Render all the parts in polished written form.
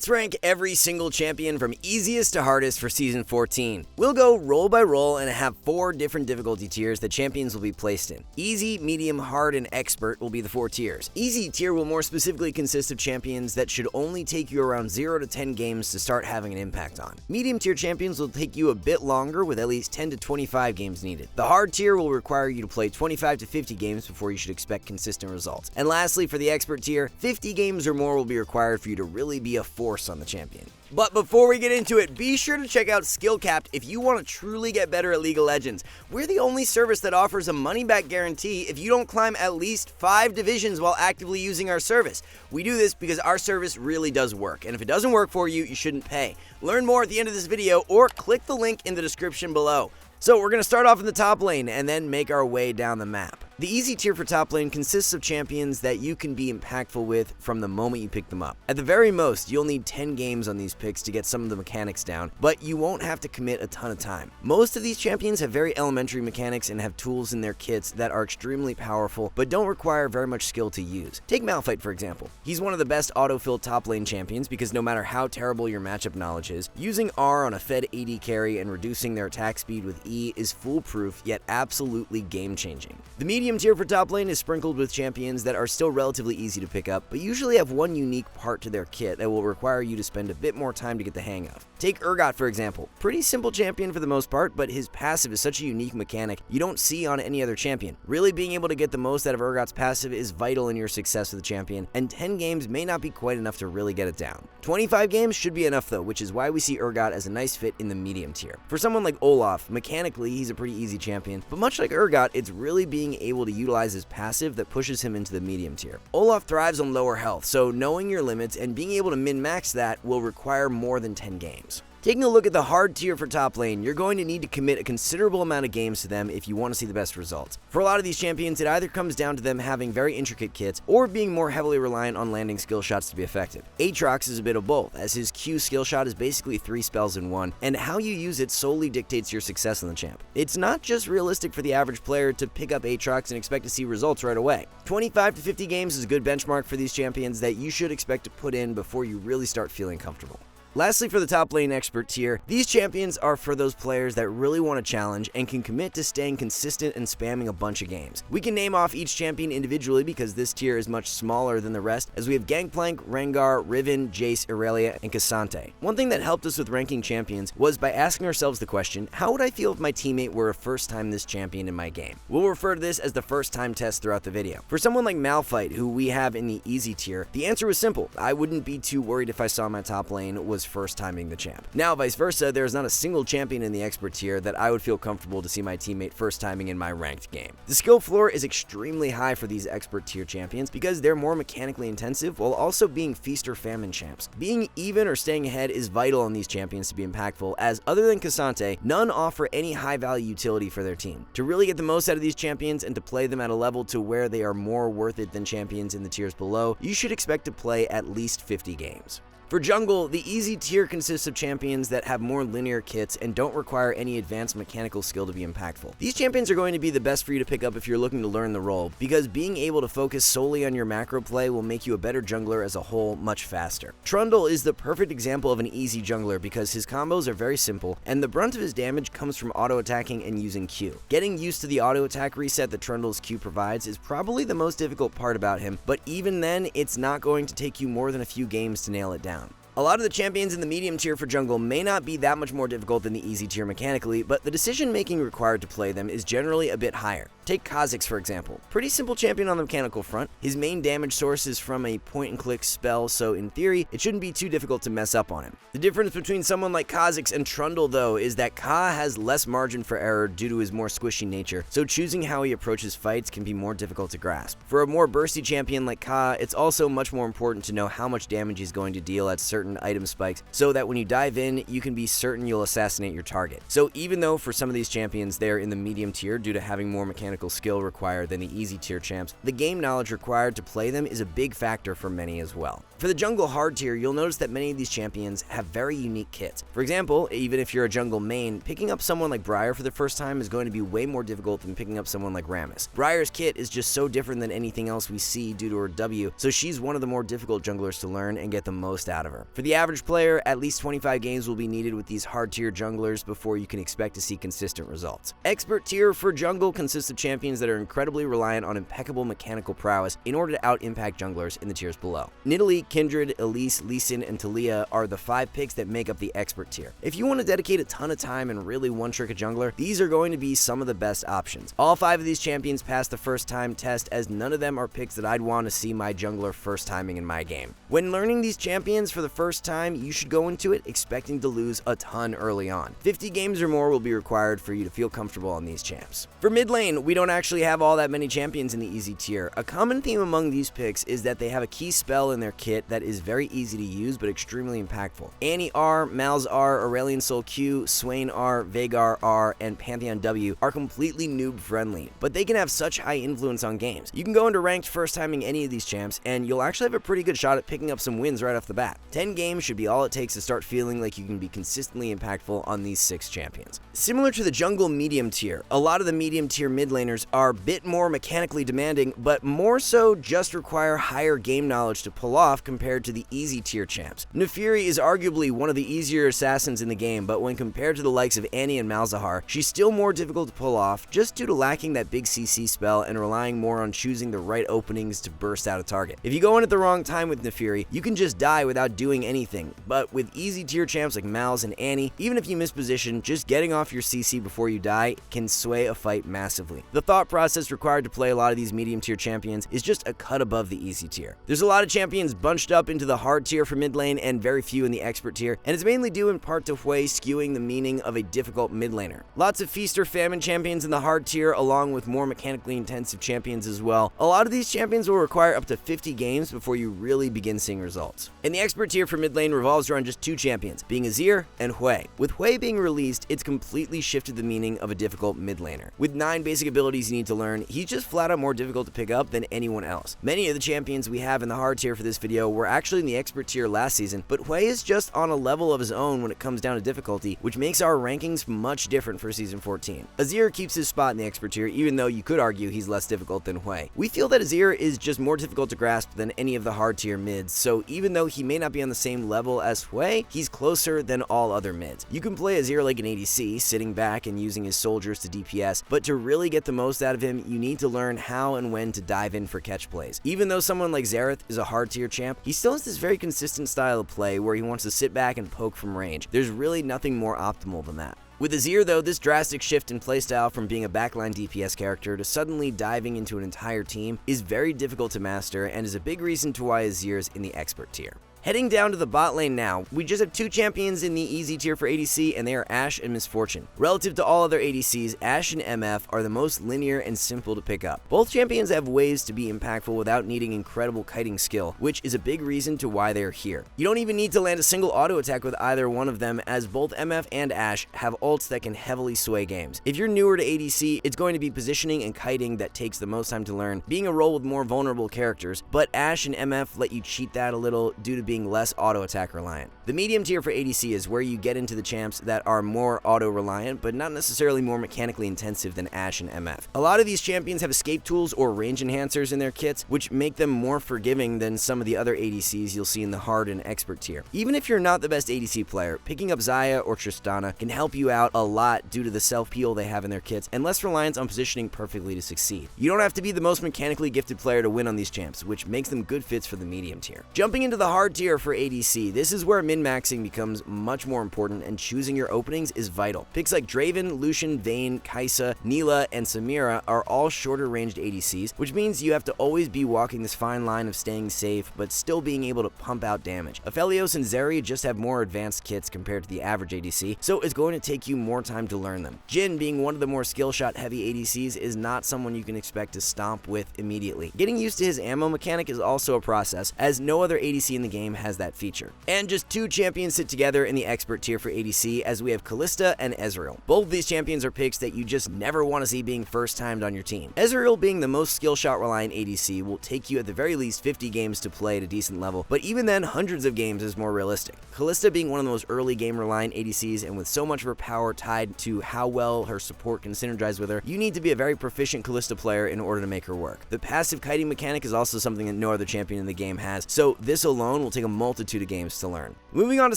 Let's rank every single champion from easiest to hardest for Season 14. We'll go roll by roll and have 4 different difficulty tiers that champions will be placed in. Easy, medium, hard, and expert will be the 4 tiers. Easy tier will more specifically consist of champions that should only take you around 0 to 10 games to start having an impact on. Medium tier champions will take you a bit longer with at least 10 to 25 games needed. The hard tier will require you to play 25 to 50 games before you should expect consistent results. And lastly, for the expert tier, 50 games or more will be required for you to really be a force on the champion. But before we get into it, be sure to check out SkillCapped if you want to truly get better at League of Legends. We're the only service that offers a money-back guarantee if you don't climb at least 5 divisions while actively using our service. We do this because our service really does work, and if it doesn't work for you, you shouldn't pay. Learn more at the end of this video or click the link in the description below. So we're going to start off in the top lane and then make our way down the map. The easy tier for top lane consists of champions that you can be impactful with from the moment you pick them up. At the very most, you'll need 10 games on these picks to get some of the mechanics down, but you won't have to commit a ton of time. Most of these champions have very elementary mechanics and have tools in their kits that are extremely powerful, but don't require very much skill to use. Take Malphite for example. He's one of the best autofill top lane champions because no matter how terrible your matchup knowledge is, using R on a fed AD carry and reducing their attack speed with E is foolproof yet absolutely game-changing. The medium tier for top lane is sprinkled with champions that are still relatively easy to pick up, but usually have one unique part to their kit that will require you to spend a bit more time to get the hang of. Take Urgot for example. Pretty simple champion for the most part, but his passive is such a unique mechanic you don't see on any other champion. Really being able to get the most out of Urgot's passive is vital in your success with the champion, and 10 games may not be quite enough to really get it down. 25 games should be enough though, which is why we see Urgot as a nice fit in the medium tier. For someone like Olaf, mechanically he's a pretty easy champion, but much like Urgot, it's really being able to utilize his passive that pushes him into the medium tier. Olaf thrives on lower health, so knowing your limits and being able to min-max that will require more than 10 games. Taking a look at the hard tier for top lane, you're going to need to commit a considerable amount of games to them if you want to see the best results. For a lot of these champions, it either comes down to them having very intricate kits or being more heavily reliant on landing skill shots to be effective. Aatrox is a bit of both, as his Q skill shot is basically 3 spells in one, and how you use it solely dictates your success on the champ. It's not just realistic for the average player to pick up Aatrox and expect to see results right away. 25 to 50 games is a good benchmark for these champions that you should expect to put in before you really start feeling comfortable. Lastly, for the top lane expert tier, these champions are for those players that really want to challenge and can commit to staying consistent and spamming a bunch of games. We can name off each champion individually because this tier is much smaller than the rest, as we have Gangplank, Rengar, Riven, Jace, Irelia, and Cassante. One thing that helped us with ranking champions was by asking ourselves the question, how would I feel if my teammate were a first time this champion in my game? We'll refer to this as the first time test throughout the video. For someone like Malphite, who we have in the easy tier, the answer was simple. I wouldn't be too worried if I saw my top lane was first timing the champ. Now, vice versa, there is not a single champion in the expert tier that I would feel comfortable to see my teammate first timing in my ranked game. The skill floor is extremely high for these expert tier champions because they're more mechanically intensive while also being feast or famine champs. Being even or staying ahead is vital on these champions to be impactful, as other than Cassante, none offer any high value utility for their team. To really get the most out of these champions and to play them at a level to where they are more worth it than champions in the tiers below, you should expect to play at least 50 games. For jungle, the easy tier consists of champions that have more linear kits and don't require any advanced mechanical skill to be impactful. These champions are going to be the best for you to pick up if you're looking to learn the role, because being able to focus solely on your macro play will make you a better jungler as a whole much faster. Trundle is the perfect example of an easy jungler because his combos are very simple, and the brunt of his damage comes from auto-attacking and using Q. Getting used to the auto-attack reset that Trundle's Q provides is probably the most difficult part about him, but even then, it's not going to take you more than a few games to nail it down. A lot of the champions in the medium tier for jungle may not be that much more difficult than the easy tier mechanically, but the decision making required to play them is generally a bit higher. Take Kha'Zix for example. Pretty simple champion on the mechanical front. His main damage source is from a point and click spell, so in theory, it shouldn't be too difficult to mess up on him. The difference between someone like Kha'Zix and Trundle though is that Ka has less margin for error due to his more squishy nature, so choosing how he approaches fights can be more difficult to grasp. For a more bursty champion like Ka, it's also much more important to know how much damage he's going to deal at certain item spikes, so that when you dive in, you can be certain you'll assassinate your target. So even though for some of these champions they're in the medium tier due to having more mechanical skill required than the easy tier champs, the game knowledge required to play them is a big factor for many as well. For the jungle hard tier, you'll notice that many of these champions have very unique kits. For example, even if you're a jungle main, picking up someone like Briar for the first time is going to be way more difficult than picking up someone like Rammus. Briar's kit is just so different than anything else we see due to her W, so she's one of the more difficult junglers to learn and get the most out of her. For the average player, at least 25 games will be needed with these hard tier junglers before you can expect to see consistent results. Expert tier for jungle consists of champions that are incredibly reliant on impeccable mechanical prowess in order to out-impact junglers in the tiers below. Nidalee, Kindred, Elise, Lee Sin, and Taliyah are the 5 picks that make up the expert tier. If you want to dedicate a ton of time and really one-trick a jungler, these are going to be some of the best options. All 5 of these champions pass the first time test, as none of them are picks that I'd want to see my jungler first timing in my game. When learning these champions for the first time, you should go into it expecting to lose a ton early on. 50 games or more will be required for you to feel comfortable on these champs. For mid lane, we don't actually have all that many champions in the easy tier. A common theme among these picks is that they have a key spell in their kit that is very easy to use but extremely impactful. Annie R, Malz R, Aurelion Sol Q, Swain R, Veigar R, and Pantheon W are completely noob friendly, but they can have such high influence on games. You can go into ranked first timing any of these champs, and you'll actually have a pretty good shot at picking up some wins right off the bat. 10 games should be all it takes to start feeling like you can be consistently impactful on these 6 champions. Similar to the jungle medium tier, a lot of the medium tier mid laners are a bit more mechanically demanding, but more so just require higher game knowledge to pull off compared to the easy tier champs. Naafiri is arguably one of the easier assassins in the game, but when compared to the likes of Annie and Malzahar, she's still more difficult to pull off just due to lacking that big CC spell and relying more on choosing the right openings to burst out a target. If you go in at the wrong time with Naafiri, you can just die without doing anything, but with easy tier champs like Malz and Annie, even if you miss position, just getting off your CC before you die can sway a fight massively. The thought process required to play a lot of these medium tier champions is just a cut above the easy tier. There's a lot of champions bunched up into the hard tier for mid lane and very few in the expert tier, and it's mainly due in part to Hui skewing the meaning of a difficult mid laner. Lots of feast or famine champions in the hard tier, along with more mechanically intensive champions as well. A lot of these champions will require up to 50 games before you really begin seeing results. And the expert tier for mid lane revolves around just 2 champions, being Azir and Hui. With Hui being released, it's completely shifted the meaning of a difficult mid laner. With 9 basic abilities you need to learn, he's just flat out more difficult to pick up than anyone else. Many of the champions we have in the hard tier for this video were actually in the expert tier last season, but Hui is just on a level of his own when it comes down to difficulty, which makes our rankings much different for season 14. Azir keeps his spot in the expert tier, even though you could argue he's less difficult than Hui. We feel that Azir is just more difficult to grasp than any of the hard tier mids, so even though he may not be on the same level as Hui, he's closer than all other mids. You can play Azir like an ADC, sitting back and using his soldiers to DPS, but to really get the most out of him, you need to learn how and when to dive in for catch plays. Even though someone like Xerath is a hard tier champ, he still has this very consistent style of play where he wants to sit back and poke from range. There's really nothing more optimal than that. With Azir though, this drastic shift in playstyle from being a backline DPS character to suddenly diving into an entire team is very difficult to master and is a big reason to why Azir is in the expert tier. Heading down to the bot lane now, we just have 2 champions in the easy tier for ADC, and they are Ashe and Miss Fortune. Relative to all other ADCs, Ashe and MF are the most linear and simple to pick up. Both champions have ways to be impactful without needing incredible kiting skill, which is a big reason to why they're here. You don't even need to land a single auto attack with either one of them, as both MF and Ashe have ults that can heavily sway games. If you're newer to ADC, it's going to be positioning and kiting that takes the most time to learn, being a role with more vulnerable characters, but Ashe and MF let you cheat that a little due to being less auto attack reliant. The medium tier for ADC is where you get into the champs that are more auto reliant, but not necessarily more mechanically intensive than Ashe and MF. A lot of these champions have escape tools or range enhancers in their kits, which make them more forgiving than some of the other ADCs you'll see in the hard and expert tier. Even if you're not the best ADC player, picking up Xayah or Tristana can help you out a lot due to the self-peel they have in their kits and less reliance on positioning perfectly to succeed. You don't have to be the most mechanically gifted player to win on these champs, which makes them good fits for the medium tier. Jumping into the hard tier for ADC, this is where min-maxing becomes much more important and choosing your openings is vital. Picks like Draven, Lucian, Vayne, Kai'Sa, Neela, and Samira are all shorter ranged ADCs, which means you have to always be walking this fine line of staying safe but still being able to pump out damage. Aphelios and Zeri just have more advanced kits compared to the average ADC, so it's going to take you more time to learn them. Jhin, being one of the more skill shot heavy ADCs, is not someone you can expect to stomp with immediately. Getting used to his ammo mechanic is also a process, as no other ADC in the game has that feature. And just 2 champions sit together in the expert tier for ADC, as we have Kalista and Ezreal. Both of these champions are picks that you just never want to see being first timed on your team. Ezreal, being the most skill shot reliant ADC, will take you at the very least 50 games to play at a decent level, but even then hundreds of games is more realistic. Kalista, being one of the most early game reliant ADCs, and with so much of her power tied to how well her support can synergize with her, you need to be a very proficient Kalista player in order to make her work. The passive kiting mechanic is also something that no other champion in the game has, so this alone will take take a multitude of games to learn. Moving on to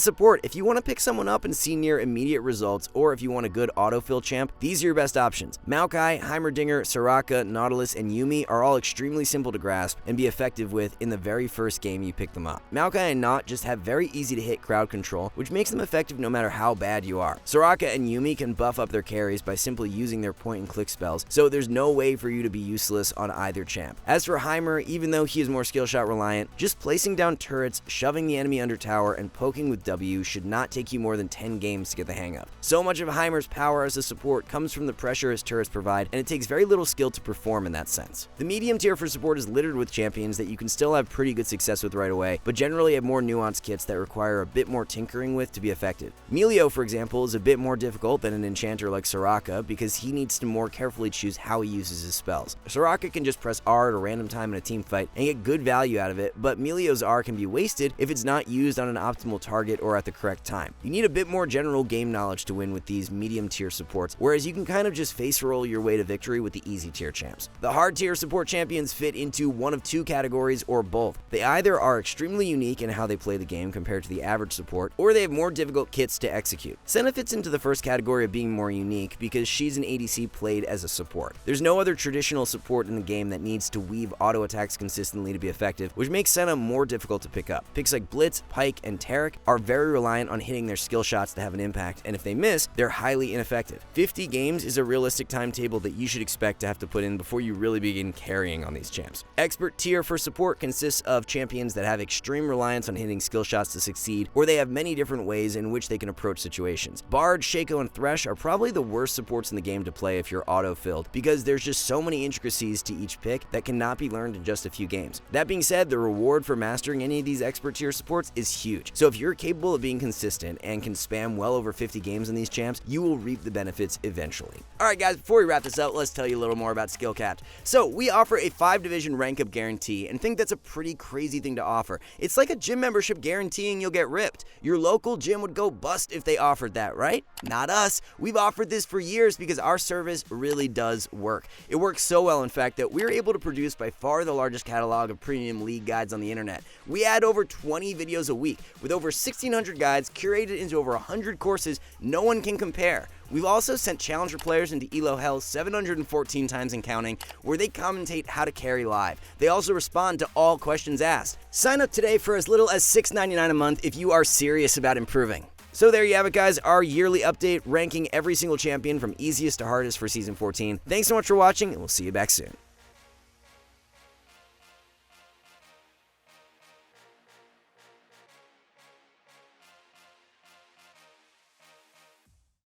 support, if you want to pick someone up and see near immediate results, or if you want a good autofill champ, these are your best options. Maokai, Heimerdinger, Soraka, Nautilus, and Yuumi are all extremely simple to grasp and be effective with in the very first game you pick them up. Maokai and Naut just have very easy to hit crowd control, which makes them effective no matter how bad you are. Soraka and Yuumi can buff up their carries by simply using their point and click spells, so there's no way for you to be useless on either champ. As for Heimer, even though he is more skill shot reliant, just placing down turrets, shoving the enemy under tower, and poking with W should not take you more than 10 games to get the hang of. So much of Heimer's power as a support comes from the pressure his turrets provide, and it takes very little skill to perform in that sense. The medium tier for support is littered with champions that you can still have pretty good success with right away, but generally have more nuanced kits that require a bit more tinkering with to be effective. Melio, for example, is a bit more difficult than an enchanter like Soraka because he needs to more carefully choose how he uses his spells. Soraka can just press R at a random time in a team fight and get good value out of it, but Melio's R can be wasted if it's not used on an optimal target or at the correct time. You need a bit more general game knowledge to win with these medium tier supports, whereas you can kind of just face roll your way to victory with the easy tier champs. The hard tier support champions fit into one of two categories or both. They either are extremely unique in how they play the game compared to the average support, or they have more difficult kits to execute. Senna fits into the first category of being more unique because she's an ADC played as a support. There's no other traditional support in the game that needs to weave auto attacks consistently to be effective, which makes Senna more difficult to pick up. Picks like Blitz, Pyke, and Taric are very reliant on hitting their skill shots to have an impact, and if they miss, they're highly ineffective. 50 games is a realistic timetable that you should expect to have to put in before you really begin carrying on these champs. Expert tier for support consists of champions that have extreme reliance on hitting skill shots to succeed, or they have many different ways in which they can approach situations. Bard, Shaco, and Thresh are probably the worst supports in the game to play if you're auto-filled, because there's just so many intricacies to each pick that cannot be learned in just a few games. That being said, the reward for mastering any of these expert tier supports is huge, so if you're capable of being consistent and can spam well over 50 games on these champs, you will reap the benefits eventually. Alright guys, before we wrap this up, let's tell you a little more about SkillCapped. So, we offer a 5-division rank up guarantee, and think that's a pretty crazy thing to offer. It's like a gym membership guaranteeing you'll get ripped. Your local gym would go bust if they offered that, right? Not us. We've offered this for years because our service really does work. It works so well, in fact, that we're able to produce by far the largest catalog of premium league guides on the internet. We add over 20 videos a week, with over 1,600 guides curated into over 100 courses no one can compare. We've also sent Challenger players into ELO Hell 714 times and counting, where they commentate how to carry live. They also respond to all questions asked. Sign up today for as little as $6.99 a month if you are serious about improving. So there you have it guys, our yearly update ranking every single champion from easiest to hardest for Season 14. Thanks so much for watching, and we'll see you back soon.